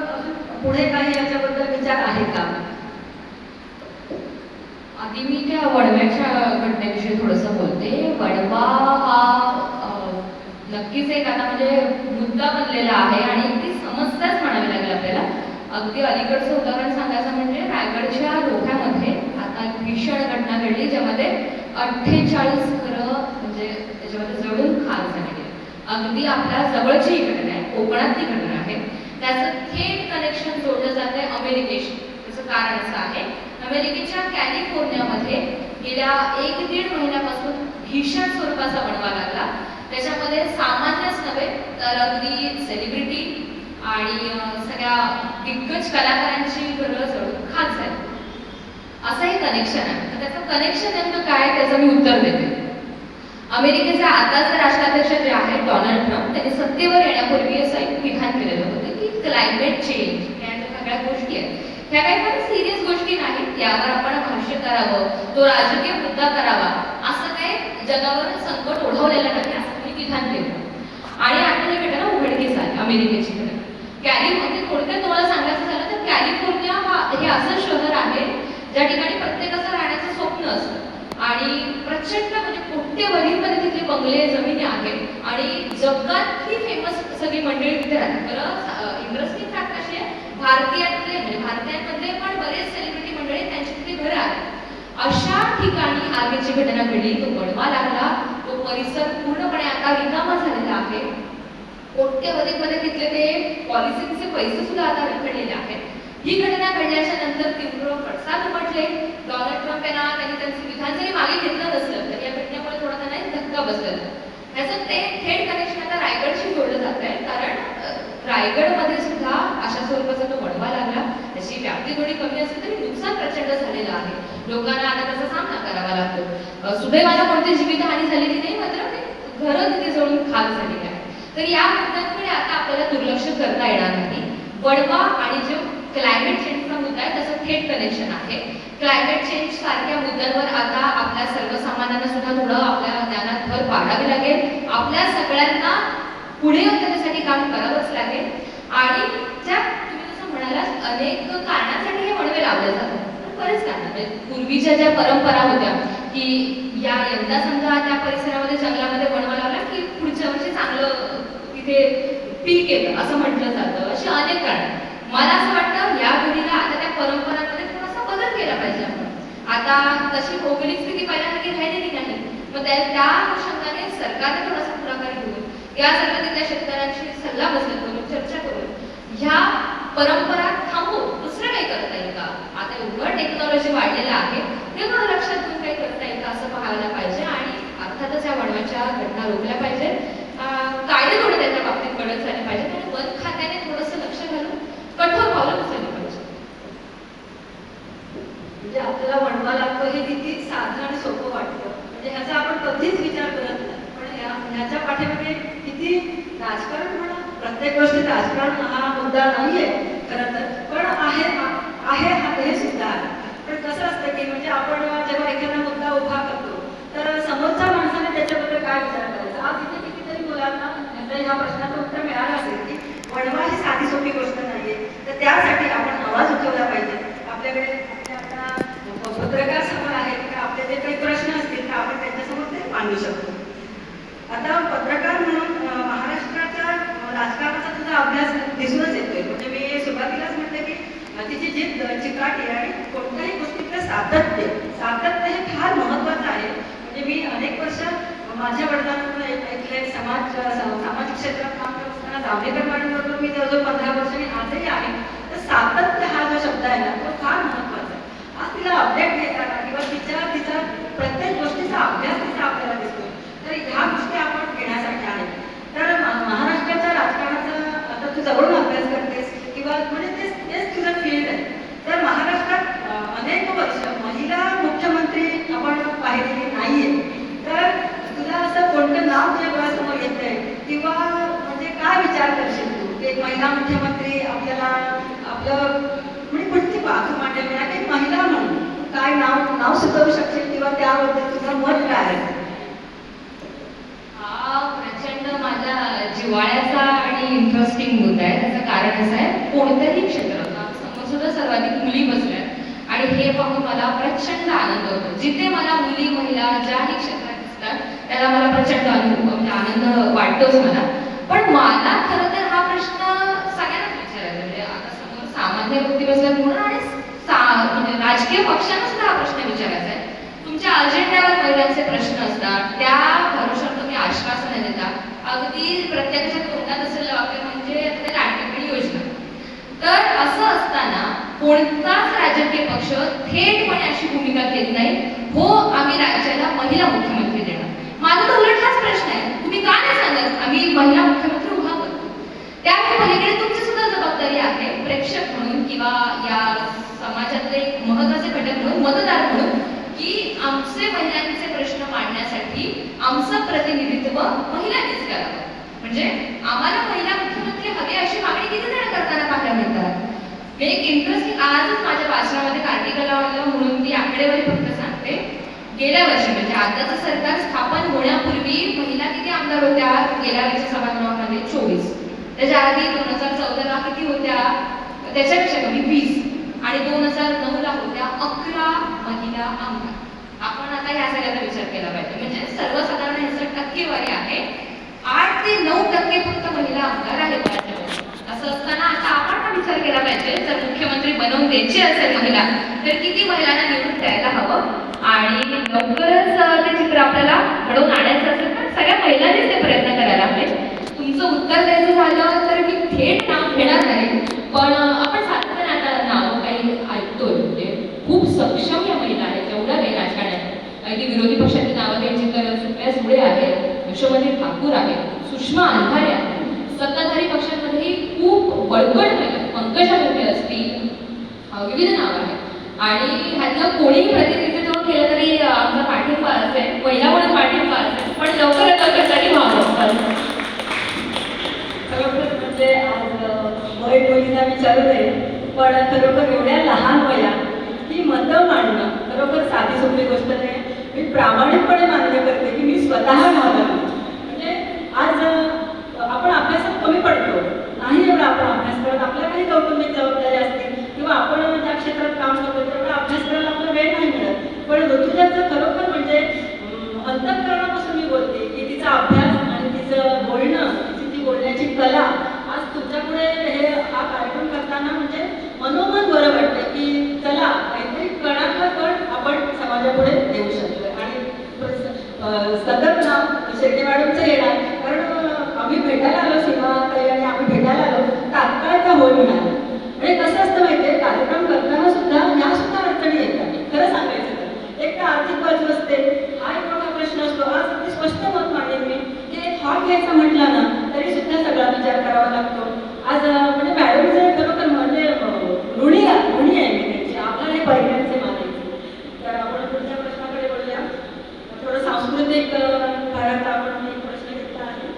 पुढे काही याच्याबद्दल विचार आहे का?
आधी मी त्या वडव्याच्या घटनेविषयी थोडंसं बोलते. वडवा हा नक्कीच एक आता म्हणजे मुद्दा बनलेला आहे आणि ती समस्याच म्हणावी लागेल आपल्याला. अगदी अलीकडचं उदाहरण सांगायचं म्हणजे रायगडच्या रोह्यामध्ये आता एक भीषण घटना घडली ज्यामध्ये 48 घरं म्हणजे त्याच्यामध्ये जळून खाक झालेली आहे. अगदी आपल्या जवळची ही घटना आहे, कोकणातली घटना आहे. त्याचं थेट कनेक्शन जोडलं जात आहे अमेरिकेशी. त्याचं कारण असं आहे, अमेरिकेच्या कॅलिफोर्नियामध्ये गेल्या 1-1.5 महिन्यापासून भीषण स्वरूपाचा वणवा लागला. त्याच्यामध्ये सामान्यच नव्हे तर अगदी सेलिब्रिटी आणि सगळ्या दिग्गज कलाकारांची घरं जळून खाक झाली. असंही कनेक्शन आहे. तर त्याचं कनेक्शन नेमकं काय त्याचं मी उत्तर देते. अमेरिकेचे आताचे राष्ट्राध्यक्ष जे आहेत डोनाल्ड ट्रम्प त्यांनी सत्तेवर येण्यापूर्वी असं एक विधान केलेलं होतं की क्लायमेट चेंज या सगळ्या गोष्टी आहेत ह्या काही फार सिरियस गोष्टी नाहीत, यावर आपण भाष्य करावं, तो राजकीय मुद्दा करावा, असं काही जगावर संकट ओढवलेलं नाही असं त्यांनी विधान केलं. आणि आता ही घटना उघडकीस आली अमेरिकेची घटना. कॅलिफोर्निया थोडक्यात तुम्हाला सांगायचं झालं तर कॅलिफोर्निया हे असं शहर आहे ज्या ठिकाणी प्रत्येकाचं राहण्याचं स्वप्न असतं आणि प्रचंड म्हणजे कोट्यवधींमध्ये तिथले बंगले जमिनी आहेत आणि जगातली फेमस सगळी मंडळी तिथे राहतात. बरं इंटरेस्टिंग फॅक्ट अशी आहे, भारतीयांमधले पण बरेच सेलिब्रिटी मंडळी त्यांची तिथे घरं आहेत. अशा ठिकाणी आगीची घटना घडली, तो वणवा लागला, तो परिसर पूर्णपणे आता रिकामा झालेला आहे. कोट्यवधीमध्ये तिथले ते पॉलिसीचे पैसे सुद्धा आता रखडलेले आहेत. ही घटना घडल्याच्या नंतर तीव्र पडसाद उमटले. डोनाल्ड ट्रम्प त्यांनी त्यांचे विधान जरी मागे घेतलं नसलं तरी या घटनेमुळे थोडा त्यांना धक्का बसलेला. ह्याचं ते थेट कनेक्शन आता रायगडशी जोडलं जात आहे, कारण रायगडमध्ये सुद्धा अशा स्वरूपाचा तो वणवा लागला. त्याची व्याप्ती थोडी कमी असली तरी नुकसान प्रचंड झालेलं आहे. लोकांना आता त्याचा सामना करावा लागतो. सुदैवाला कोणती जीवितहानी झालेली नाही, मात्र ते घरं तिथे जळून खाक झालेली आहे. तर या मुद्द्यांकडे आता आपल्याला दुर्लक्ष करता येणार नाही. वणवा आणि जो क्लायमेट चेंजचा मुद्दा आहे त्याचं थेट कनेक्शन आहे. क्लायमेट चेंज सारख्या मुद्द्यांवर आता आपल्या सर्वसामान्यांना सुद्धा थोडं आपल्या ज्ञानात भर पाडावी लागेल. आपल्या सगळ्यांना पुढे येऊन त्याच्यासाठी काम करावंच लागेल. आणि ज्या तुम्ही जसं म्हणालात अनेक कारणांसाठी हे वणवे लावले जातात, बरेच कारण म्हणजे पूर्वीच्या ज्या परंपरा होत्या की यंदा समजा त्या परिसरामध्ये जंगलामध्ये वणवा लावला की पुढच्या वर्षी चांगलं तिथे पीक येतं असं म्हटलं जातं. अशी अनेक कारण. मला असं वाटतं या पिढीला आता त्या परंपरांमध्ये थोडासा बदल केला पाहिजे आपण. आता तशी भौगोलिक स्थिती पहिल्यासारखी राहिलेली नाही. मग त्या अनुषंगाने सरकारने थोडासा पुढाकार घेऊन या सगळ्या तिथल्या शेतकऱ्यांशी सल्लामसलत करून चर्चा करून ह्या परंपरा थांबवून दुसरं काही करता येईल का, आता एवढं टेक्नॉलॉजी वाढलेलं आहे ते थोडं लक्षात घेऊन काही करता येईल का असं पाहायला पाहिजे. आणि अर्थातच या वणव्याच्या घटना रोखल्या पाहिजे. कायदे थोडे त्याच्या बाबतीत कडक झाले पाहिजे आणि वन खात्याने थोडंसं लक्ष घालून कठोर पावलं उचलली पाहिजे.
म्हणजे आपल्याला वणवा लागतो हे किती साधं आणि सोपं वाटतं, म्हणजे ह्याचा आपण कधीच विचार करत नाही. पण ह्याच्या पाठीमागे किती राजकारण म्हणा, प्रत्येक गोष्टीत राजकारण हा मुद्दा नाहीये खरं तर, पण आहे हे सुद्धा आहे. पण कसं असतं की म्हणजे आपण जेव्हा एखादा मुद्दा उभा करतो तर समोरच्या माणसाने त्याच्याबद्दल काय विचार करायचा. आज इथे कितीतरी मुलांना ह्या प्रश्नाचं उत्तर मिळालं असेल की वणवा ही साधी सोपी गोष्ट नाहीये, तर त्यासाठी आपण आवाज उठवला पाहिजे. आपल्याकडे आता पत्रकार समोर आहेत का, आपले जे काही प्रश्न असतील तर आपण त्यांच्यासमोर ते मांडू शकतो. आता पत्रकार म्हणून महाराष्ट्राच्या राजकारणाचा तुझा अभ्यास दिसूनच येतोय. म्हणजे मी सुरुवातीलाच म्हटलं की तिची जिद्द, चिकाटी आणि कोणत्याही गोष्टीतलं सातत्य हे फार महत्त्वाचं आहे. म्हणजे मी अनेक वर्ष माझ्या वडिलांकडून ऐकलंय, सामाजिक क्षेत्रात काम करत असताना जावडेकर मॅडमबरोबर मी जवळजवळ 15 वर्षांनी आजही आहे. तर सातत्य हा जो शब्द आहे ना तो फार महत्त्वाचा आहे. आज तिला अपडेट घेताना किंवा तिचा प्रत्येक गोष्टीचा अभ्यास तिचा आपल्याला दिसतो. तर ह्या गोष्टी आपण घेण्यासारख्या आहेत. तर महाराष्ट्राच्या राजकारणाचा आता तू जवळून अभ्यास करतेस किंवा म्हणजे तेच तुझं फील्ड आहे. तर महाराष्ट्रात अनेक वर्ष महिला मुख्यमंत्री आपण पाहिलेली नाहीये. तर तुला असं कोणतं नाव तुझ्या डोळ्यासमोर येतंय किंवा म्हणजे काय विचार करशील तू की एक महिला मुख्यमंत्री आपल्याला आपलं म्हणजे कुठची बाजू मांडली नाही की महिला म्हणून काय नाव सुचवू शकशील किंवा त्याबद्दल तुझं मत काय आहे?
प्रचंड माझ्या जिव्हाळ्याचा आणि इंटरेस्टिंग मुद्दा आहे. त्याचं कारण असं आहे, कोणत्याही क्षेत्रात समोर सुद्धा सर्वाधिक मुली बसल्यात आणि हे पाहून मला प्रचंड आनंद होतो. जिथे मला मुली महिला ज्याही क्षेत्रात दिसतात त्याला मला प्रचंड म्हणजे आनंद वाटतोच मला. पण मला खरं तर हा प्रश्न सगळ्यांनाच विचारायचा, म्हणजे आता समोर सामान्य व्यक्ती बसल्यात म्हणून आणि म्हणजे राजकीय पक्षांना सुद्धा हा प्रश्न विचारायचा आहे. तुमच्या अजेंड्यावर महिलांचे प्रश्न असतात, त्या भरोशावर तुम्ही आश्वासनं देता. अगदी प्रत्येकाच्या तोंडात असलेलं वाक्य म्हणजे लाडकी योजना. तर असं असताना कोणताच राजकीय पक्ष थेटपणे अशी भूमिका घेत नाही, हो आम्ही राज्याला महिला मुख्यमंत्री देणार. माझा तर उलट हाच प्रश्न आहे, तुम्ही का नाही सांगत आम्ही महिला मुख्यमंत्री उभा करतो. त्यामुळे पलीकडे तुमची सुद्धा जबाबदारी आहे प्रेक्षक म्हणून किंवा या समाजातले एक महत्त्वाचे घटक म्हणून, मतदार म्हणून, की आमचे महिलांचे प्रश्न मांडण्यासाठी आमचं प्रतिनिधित्व महिलांनीच करावं. म्हणजे आम्हाला महिला मुख्यमंत्री हवे अशी मागणी किती जण करताना पाहायला मिळतात. एक इंटरेस्टिंग आजच माझ्या भाषणामध्ये आर्टिकल लावलं म्हणून ती आकडेवारी फक्त सांगते. गेल्या वर्षी म्हणजे आताचं सरकार स्थापन होण्यापूर्वी महिला किती आमदार होत्या गेल्या वर्षी सभागृहामध्ये? 24. त्याच्या आधी 2014ला किती होत्या? त्याच्यापेक्षा कमी 20. आणि 2009ला होत्या 11 महिला आमदार. आपण आता ह्या सगळ्याचा विचार केला पाहिजे. म्हणजे सर्वसाधारण ह्याचं टक्केवारी आहे 8 ते 9% फक्त महिला आमदार आहेत राज्यामध्ये. असं असताना आता आपण हा विचार केला पाहिजे, जर मुख्यमंत्री बनवून द्यायची असेल महिला, तर किती महिलांना निवडून द्यायला हवं आणि लवकरच ते चित्र आपल्याला घडवून आणायचं असेल तर सगळ्या महिलांनीच ते प्रयत्न करायला हवे. तुमचं उत्तर द्यायचं झालं तर मी थेट नाव घेणार नाही, पण आपण सातत्याने आता नावं काही ऐकतोय, म्हणजे खूप सक्षम या महिला आहेत जेवढ्या काही राजकारण्यात. अगदी विरोधी पक्षाची नावं द्यायची तर सुप्रिया सुळे आहेत, यशोमती ठाकूर आहेत, सुषमा अंधारे आहेत. सत्ताधारी पक्षांमध्येही खूप बळकट महिला, पंकजा मुंडे असतील, विविध नावं आहेत. आणि ह्यातलं कोणीही प्रतिनिधित्व केलं तरी आमचा पाठिंबा असेल, महिला म्हणून पाठिंबा असेल, पण लवकरात लवकर तरी व्हावं.
खरोखर म्हणजे आज वय मुलींना विचारू नये, पण खरोखर एवढ्या लहान वयात ही मतं मांडणं खरोखर साधी सोपी गोष्ट नाही. मी प्रामाणिकपणे मान्य करते की मी स्वतः घालवली. म्हणजे आज आपण अभ्यासात कमी पडतो, नाही एवढा आपण अभ्यास करत, आपल्या काही कौटुंबिक जबाबदारी असतील किंवा आपण ज्या क्षेत्रात काम करतो तेवढा अभ्यास करायला आपला वेळ नाही मिळत. पण ऋतुजाचं खरोखर म्हणजे अंतःकरणापासून मी बोलते की तिचा अभ्यास आणि तिचं बोलणं, ती बोलण्याची कला आज तुमच्यापुढे हा कार्यक्रम करताना म्हणजे मनोमन बरं वाटतं की चला काहीतरी कणातलं कण आपण समाजापुढे देऊ शकतो. आणि सतत नाव शेट्टी मॅडमचं येणार, कारण आम्ही भेटायला आलो, सीमा ताई आणि आम्ही भेटायला आलो तात्काळचा होय म्हणाला. म्हणजे कसं असतं माहिती आहे, कार्यक्रम करताना सुद्धा ह्या सुद्धा अडचणी येतात. खरं सांगायचं तर एक तर आर्थिक बाजू असते, हा एक मोठा प्रश्न असतो. आज अगदी स्पष्ट मत मांडेन मी की एक हॉट घ्यायचा म्हटलं ना तरी सुद्धा सगळा विचार करावा लागतो. आज म्हणजे मॅडमचे खरोखर म्हणजे ऋणी आहे मी त्यांची, आभार हे पहिल्यांचे मानायचे. तर आपण पुढच्या प्रश्नाकडे बोलूया. थोडं सांस्कृतिक भागात आपण एक प्रश्न घेतला आहे.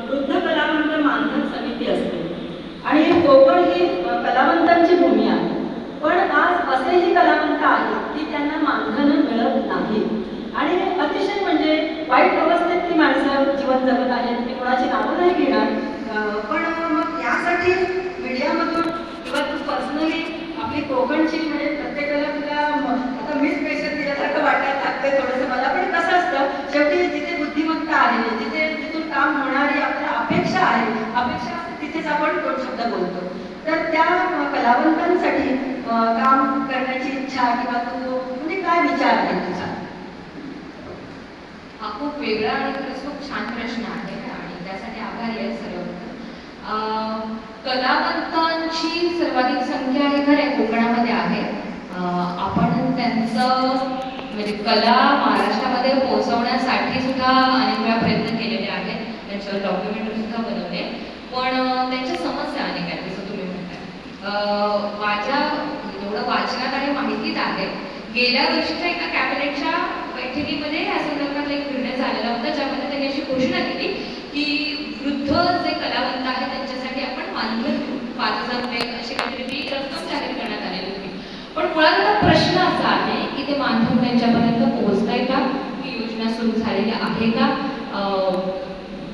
वृद्ध कलावंत मानधन समिती असते आणि कोकण ही कलावंतांची भूमी आहे, पण आज असेही कलावंत आहेत की त्यांना मानधन मिळत नाही आणि अतिशय म्हणजे वाईट अवस्थेत ती माणसं जीवन जगत आहेत. मी कोणाची नावं नाही घेणार, पण मग यासाठी मीडियामधून किंवा तू पर्सनली आपली कोकणची म्हणजे प्रत्येकाला तुला आता मीच प्रेशर दिल्यासारखं वाटायला लागते थोडंसं मला. पण कसं असतं शेवटी जिथे बुद्धिमत्ता आहे, जिथून काम होणारी आपल्या अपेक्षा असते तिथेच आपण दोन शब्द बोलतो. तर त्या कलावंतांसाठी काम करण्याची इच्छा किंवा तू म्हणजे काय विचार आहे तुझा?
हा खूप वेगळा आणि खरंच खूप छान प्रश्न आहे आणि त्यासाठी आभारी आहे सर्वप्रथम. कलावंतांची सर्वाधिक संख्या ही खरं कोकणामध्ये आहे. आपण त्यांचं म्हणजे कला महाराष्ट्रामध्ये पोहोचवण्यासाठी सुद्धा अनेक वेळा प्रयत्न केलेले आहेत, त्यांच्यावर डॉक्युमेंटरी सुद्धा बनवले, पण त्यांच्या समस्या अनेक आहेत जसं तुम्ही म्हणताय. माझ्या एवढं वाचनात आणि माहितीत आहे, गेल्या वर्षीच्या एका कॅबिनेटच्या बैठकीमध्ये या संदर्भात एक निर्णय झालेला होता, ज्यामध्ये त्यांनी अशी घोषणा केली की वृद्ध जे कलावंत आहेत त्यांच्यासाठी आपण मानधन 5,000 रुपये अशी काहीतरी रक्कम जाहीर करण्यात आलेली होती. पण मुळात आता प्रश्न असा आहे की ते मानधन त्यांच्यापर्यंत पोहोचतंय का, ही योजना सुरू झालेली आहे का,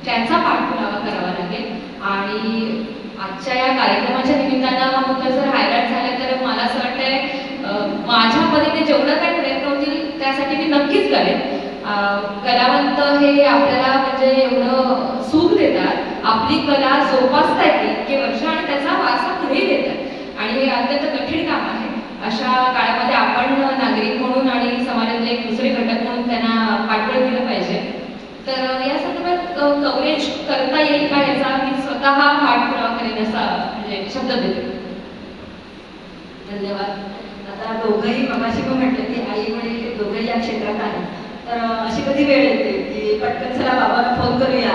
त्याचा पाठपुरावा करावा लागेल. आणि आजच्या या कार्यक्रमाच्या निमित्तानं हा मुद्दा जर हायलाइट झाला तर मला असं वाटतंय माझ्या परीने जेवढं काही प्रयत्न होतील त्यासाठी मी नक्कीच करेन. कलावंत हे आपल्याला म्हणजे एवढं सुख देतात, आपली कला जोपासता येते इतके वर्ष आणि त्याचा वारसा पुढे देतात आणि हे अत्यंत कठीण काम आहे. अशा काळामध्ये आपण नागरिक म्हणून आणि समाजातले एक दुसरे घटक म्हणून त्यांना पाठबळ दिलं पाहिजे. तर या संदर्भात कव्हरेज करता येईल का याचा मी स्वतः पाठपुरावा करेन असा म्हणजे शब्द देते.
धन्यवाद. आता दोघंही मगाशी पण म्हटलं की आई वडील दोघंही या क्षेत्रात आहेत, तर अशी कधी वेळ येते की पटकन चला बाबांना फोन करूया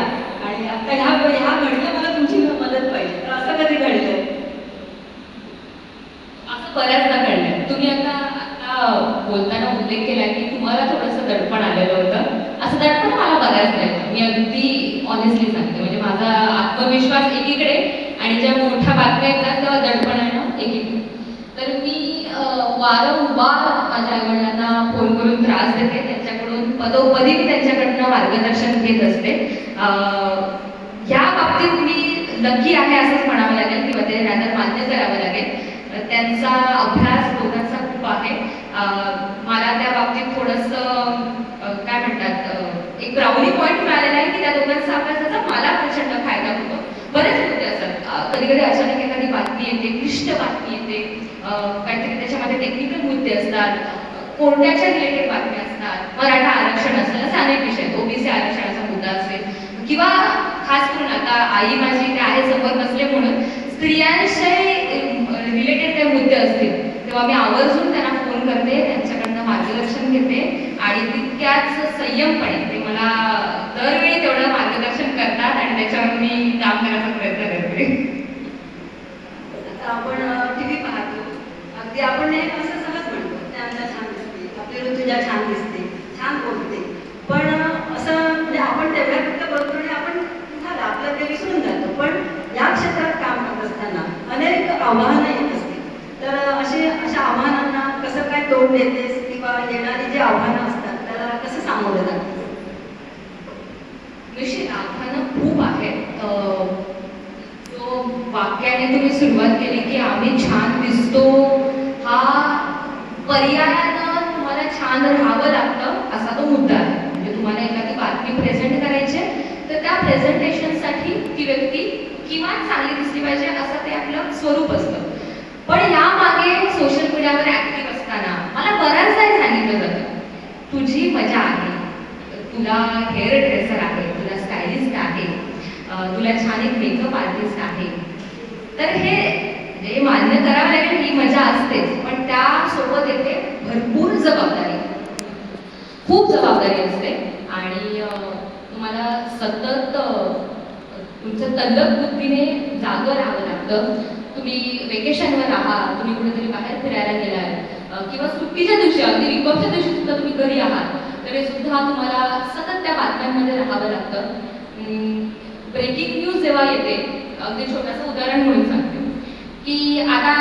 आणि आता ह्या घडीला मला तुमची मदत पाहिजे, तर असं कधी घडलंय?
असं बऱ्याचदा घडलंय. तुम्ही आता बोलताना उल्लेख केला की तुम्हाला थोडंसं दडपण आलेलं होतं. असं दडपण मला बऱ्याचदा येतं, मी अगदी ऑनेस्टली सांगते. म्हणजे माझा आत्मविश्वास एकीकडे आणि ज्या मोठ्या बातम्या येतात तेव्हा दडपण येणं एकीकडे. तर मी वारंवार माझ्या आईवडिलांना फोन करून त्रास देते, त्यांच्याकडून पदोपदी मी त्यांच्याकडनं मार्गदर्शन घेत असते. ह्या बाबतीत मी लकी आहे असंच म्हणावं लागेल किंवा ते रादर मान्य करावं लागेल. त्यांचा अभ्यास दोघांचा खूप आहे. मला त्या बाबतीत थोडंसं काय म्हणतात एक ब्राउनी पॉईंट मिळालेला आहे की त्या दोघांचा अभ्यासाचा मला प्रचंड फायदा होतो. बरेच मुद्दे असतात कधी कधी अचानक एखादी बातमी येते, क्लिष्ट बातमी येते, काहीतरी त्याच्यामध्ये टेक्निकल मुद्दे असतात, कोर्टाच्या रिलेटेड बातम्या असतात, मराठा आरक्षण असेल, असे अनेक विषय, ओबीसी आरक्षणाचा मुद्दा असेल, किंवा खास करून आता आई माझी ते आहे समोर नसले म्हणून स्त्रियांशी रिलेटेड काही मुद्दे असतील तेव्हा मी आवर्जून त्यांना फोन करते, त्यांच्याकडनं मार्गदर्शन घेते आणि तितक्याच संयमपणे ते मला दरवेळी तेवढं मार्गदर्शन करतात आणि त्याच्यावर मी काम करायचा प्रयत्न करते.
आता आपण टीव्ही पाहतो, अगदी आपण हे असं सहज म्हणतो, त्यांना छान दिसते, आपली ऋतुजा छान दिसते, छान बोलते, पण असं म्हणजे आपण तेवढ्या बोलतो आणि आपण झालं आपलं ते विसरून जातो. पण या क्षेत्रात काम करत असताना अनेक आव्हानं येत असतील, तर अशा आव्हानांना कसं काय तोंड देतेस किंवा येणारी जी आव्हानं असतात त्याला कसं सामोरं जातं?
निश्चित आव्हानं खूप आहेत. जो वाक्याने तुम्ही सुरुवात केली की आम्ही छान दिसतो, हा पर्यायानं तुम्हाला छान राहावं लागतं असा तो मुद्दा आहे. म्हणजे तुम्हाला एखादी बातमी प्रेझेंट करायची तर त्या प्रेझेंटेशनसाठी ती व्यक्ती किमान चांगली दिसली पाहिजे असं ते आपलं स्वरूप असतं. पण यामागे सोशल मीडियावर ऍक्टिव्ह असताना मला बऱ्याचदा हे सांगितलं जातं, तुझी मजा आहे, तुला हेअर ड्रेसर आहे, तुला स्टायलिस्ट आहे, तुला छान एक मेकअप आर्टिस्ट आहे. तर हे मान्य करावं लागेल, ही मजा असतेच, पण त्यासोबत येते भरपूर जबाबदारी, खूप जबाबदारी असते आणि तुम्हाला सतत तुमचं तल्लख बुद्धीने जागं राहावं लागतं. तुम्ही वेकेशनवर आहात, तुम्ही कुठेतरी बाहेर फिरायला गेलात किंवा सुट्टीच्या दिवशी, अगदी विकॉपच्या दिवशी सुद्धा तुम्ही घरी आहात तरी सुद्धा तुम्हाला सतत त्या बातम्यांमध्ये राहावं लागतं. ब्रेकिंग न्यूज जेव्हा येते, अगदी छोटंसं उदाहरण म्हणून सांगते की आता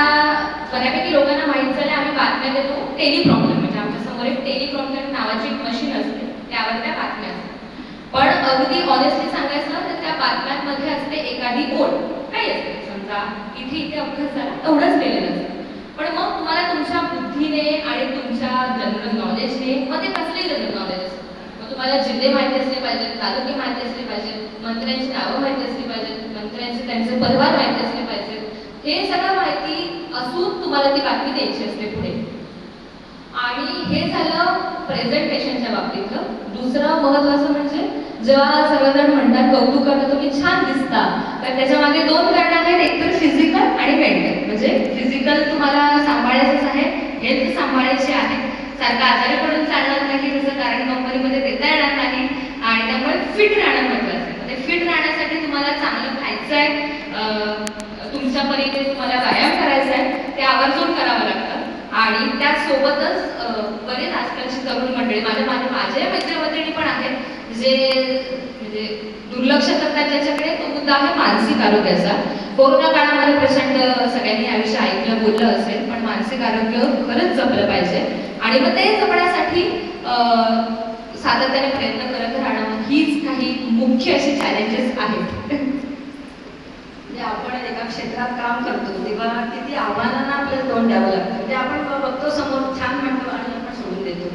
बऱ्यापैकी लोकांना माहीत झालं आम्ही बातम्या देतो टेलिप्रॉम्प्टर, म्हणजे आमच्यासमोर एक टेलिप्रॉम्प्टर नावाची एक मशीन असते, त्यावर त्या बातम्या असतात. पण अगदी ऑनेस्टली सांगायचं तर त्या बातम्यांमध्ये असते एखादी ओळ, काही असते, समजा इथे इथे अपघात झाला एवढंच लिहिलेलं असतं. पण मग तुम्हाला तुमच्या बुद्धीने आणि तुमच्या जनरल नॉलेजने, मग ते कसलंही जनरल नॉलेज असतं, मग तुम्हाला जिल्हे माहिती असले पाहिजेत, तालुके माहिती असले पाहिजेत, मंत्र्यांची नावं माहिती असली पाहिजेत, मंत्र्यांचे त्यांचे परिवार माहिती असले पाहिजेत, हे सगळं माहिती असून तुम्हाला ती बातमी द्यायची असते पुढे. आणि हे झालं प्रेझेंटेशनच्या बाबतीतलं. दुसरं महत्त्वाचं म्हणजे जेव्हा सर्वजण म्हणतात कौतुक करता तुम्ही छान दिसता, तर त्याच्या मागे दोन कारणं आहेत, एकतर फिजिकल आणि मेंटल. म्हणजे फिजिकल तुम्हाला सांभाळायचंच आहे, हेल्थ सांभाळायची आहे, सारखं आजारी पडून चालणार नाही त्याचं कारण कंपनीमध्ये देता येणार नाही आणि त्यामुळे फिट राहणं महत्त्वाचं आहे. म्हणजे फिट राहण्यासाठी तुम्हाला चांगलं खायचं आहे, तुमच्या परीने तुम्हाला व्यायाम करायचा आहे, ते आवर्जून करावं लागतं. आणि त्यासोबतच बरेच आजकालची तरुण मंडळी, माझे मित्रमैत्रिणी पण आहेत जे म्हणजे दुर्लक्ष करतात ज्याच्याकडे, तो मुद्दा आहे मानसिक आरोग्याचा. कोरोना काळामध्ये प्रचंड सगळ्यांनी याविषयी ऐकलं बोललं असेल, पण मानसिक आरोग्य खरंच जपलं पाहिजे आणि मग ते जपण्यासाठी सातत्याने प्रयत्न करत राहणं हीच काही मुख्य अशी चॅलेंजेस आहेत.
म्हणजे आपण एका क्षेत्रात काम करतो तेव्हा किती आव्हानांना आपल्याला तोंड द्यावं लागतं. म्हणजे आपण बघतो समोर छान म्हणतो आणि आपण सोडून देतो.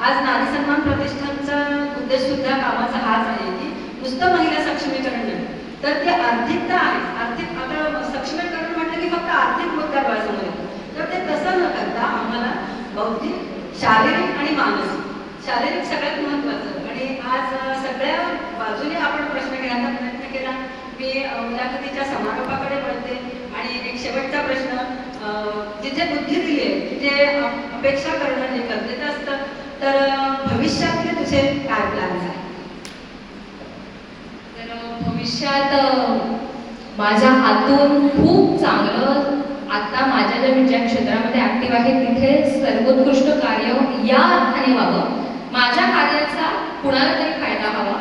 आज नारी सन्मान प्रतिष्ठानचा उद्देश सुद्धा कामाचा हाच आहे की नुसतं महिला सक्षमीकरण नाही, तर ती आर्थिकता आहे. आर्थिक आता सक्षमीकरण म्हटलं की फक्त आर्थिक मुद्दा डोळ्यासमोर येतो, तर ते तसं न करता आम्हाला बौद्धिक, शारीरिक आणि मानसिक, शारीरिक सगळ्यात महत्त्वाचं. आणि आज सगळ्या बाजूने आपण प्रश्न घेण्याचा प्रयत्न केला. मी मुलाखतीच्या समारोपाकडे वळते आणि एक शेवटचा प्रश्न, जिथे बुद्धी दिली आहे तिथे अपेक्षा करणं हे गरजेचं असतं, तर भविष्यातले तुझे काय प्लॅन्स आहेत?
तर भविष्यात माझ्या हातून खूप चांगलं, आता माझ्या ज्या क्षेत्रामध्ये ऍक्टिव्ह आहे तिथे सर्वोत्कृष्ट कार्य या अर्थाने व्हावं, माझ्या कार्याचा कुणाला तरी फायदा हवा,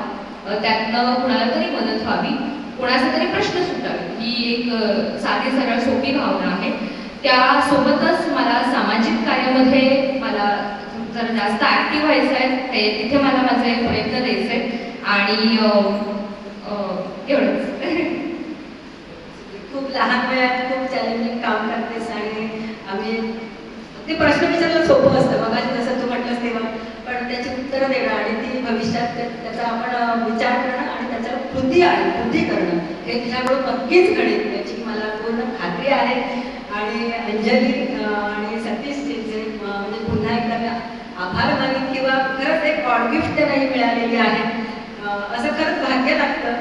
त्यातनं कुणाला तरी मदत व्हावी, कोणाचा तरी प्रश्न सुटावे, ही एक साधी सरळ सोपी भावना आहे. त्यासोबतच मला सामाजिक कार्यामध्ये मला जरा जास्त ऍक्टिव्ह व्हायचं आहे, तिथे मला माझे प्रयत्न द्यायचे आणि एवढंच.
खूप लहान वयात खूप चॅलेंजिंग काम करतेस आणि आम्ही ते प्रश्न विचारलं सोपं असतं मग जसं तू म्हटलंस तेव्हा, पण त्याची उत्तरं देणं आणि ती भविष्यात त्याचा आपण विचार करणं आणि त्याच्यावर कृती करणं हे तुझ्याकडून नक्कीच घडेल याची मला बसलेली आहे आणि अंजली आणि सतीशजींचे म्हणजे पुन्हा एकदा मी आभार मानेन किंवा खरंच एक गॉड गिफ्ट त्यांनाही मिळालेली आहे. असं खरंच भाग्य लागतं.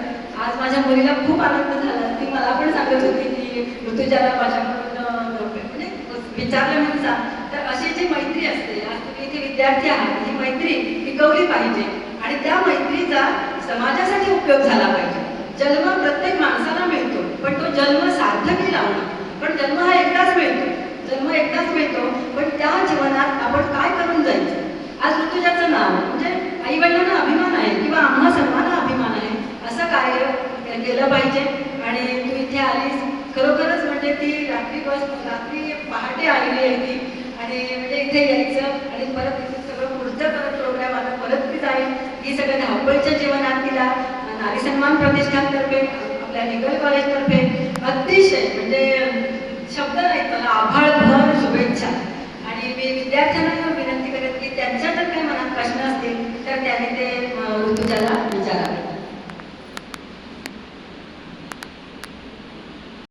आज माझ्या मुलीला खूप आनंद झाला. ती मला पण सांगत होती की ऋतुजाला माझ्याकडून म्हणजे विचारलं म्हणून सांग. तर अशी जी मैत्री असते, आज तुम्ही इथे विद्यार्थी आहात, ही मैत्री टिकवली पाहिजे आणि त्या मैत्रीचा समाजासाठी उपयोग झाला पाहिजे. जन्म प्रत्येक माणसाला मिळतो, पण तो जन्म सार्थकी लावणं. पण जन्म हा एकदाच मिळतो, पण त्या जीवनात आपण काय करून जायचं. आज ऋतुजाचं नाव म्हणजे आई वडिलांना अभिमान आहे किंवा आम्हा सर्वांना अभिमान आहे. असं कार्य केलं पाहिजे आणि तू इथे आलीस खरोखरच म्हणजे ती रात्री पहाटे आलेली आहे ती आणि म्हणजे इथे यायचं आणि परत इथे सगळं पुढचं प्रोग्राम आता परत ती जाईल. ही सगळं धावपळीच्या जीवनात तिला नारी सन्मान प्रतिष्ठानतर्फे आपल्या लिगल कॉलेजतर्फे अतिशय म्हणजे शब्द नाहीत मला आभाळभर शुभेच्छा. आणि मी विद्यार्थ्यांना विनंती करेन की त्यांच्या जर काही मनात प्रश्न असतील तर त्याने ते ऋतुजाला